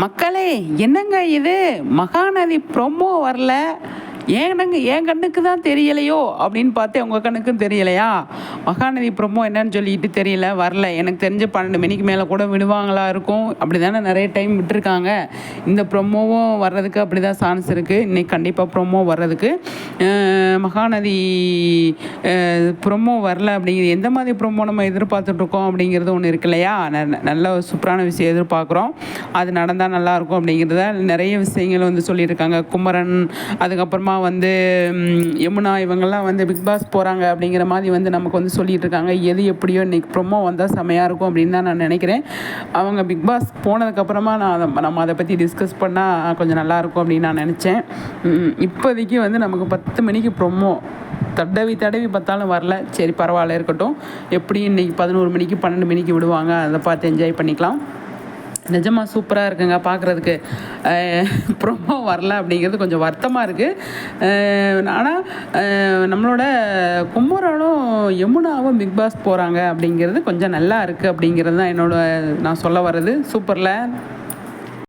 மக்களே, என்னங்க இது? மகாநதி ப்ரொமோ வரல. ஏனங்க என் கண்ணுக்கு தான் தெரியலையோ அப்படின்னு பார்த்தேன், உங்கள் கண்ணுக்கும் தெரியலையா? மகாநதி ப்ரொமோ என்னன்னு சொல்லிட்டு தெரியல, வரல. எனக்கு தெரிஞ்சு 12 மணிக்கு மேலே கூட விடுவாங்களா இருக்கும். அப்படி தானே நிறைய டைம் விட்டுருக்காங்க. இந்த ப்ரொமோவும் வர்றதுக்கு அப்படி தான் சான்ஸ் இருக்குது. இன்றைக்கி கண்டிப்பாக ப்ரொமோ வர்றதுக்கு. மகாநதி ப்ரொமோ வரல அப்படிங்கிறது எந்த மாதிரி ப்ரொமோ நம்ம எதிர்பார்த்துட்ருக்கோம் அப்படிங்கிறது ஒன்று இருக்கு இல்லையா? நல்ல சூப்பரான விஷயம் எதிர்பார்க்குறோம். அது நடந்தால் நல்லாயிருக்கும் அப்படிங்கிறத நிறைய விஷயங்கள் வந்து சொல்லியிருக்காங்க. குமரன், அதுக்கப்புறமா வந்து யமுனா, இவங்கெல்லாம் வந்து பிக் பாஸ் போகிறாங்க அப்படிங்கிற மாதிரி வந்து நமக்கு வந்து சொல்லிகிட்டு இருக்காங்க. எது எப்படியோ இன்றைக்கி ப்ரொமோ வந்தால் செமையாக இருக்கும் அப்படின்னு தான் நான் நினைக்கிறேன். அவங்க பிக் பாஸ் போனதுக்கப்புறமா நம்ம அதை பற்றி டிஸ்கஸ் பண்ணால் கொஞ்சம் நல்லாயிருக்கும் அப்படின்னு நான் நினச்சேன். இப்போதைக்கு வந்து நமக்கு 10 மணிக்கு ப்ரொமோ தடவி பார்த்தாலும் வரல. சரி, பரவாயில்ல, இருக்கட்டும். எப்படியும் இன்றைக்கி 11 மணிக்கு 12 மணிக்கு விடுவாங்க. அதை பார்த்து என்ஜாய் பண்ணிக்கலாம். நிஜமாக சூப்பராக இருக்குங்க பார்க்குறதுக்கு. ப்ரொமோ வரல அப்படிங்கிறது கொஞ்சம் வருத்தமாக இருக்குது. ஆனால் நம்மளோட குமரனும் யமுனாவும் பிக் பாஸ் போகிறாங்க அப்படிங்கிறது கொஞ்சம் நல்லா இருக்குது அப்படிங்கிறது தான் நான் சொல்ல வர்றது. சூப்பரில்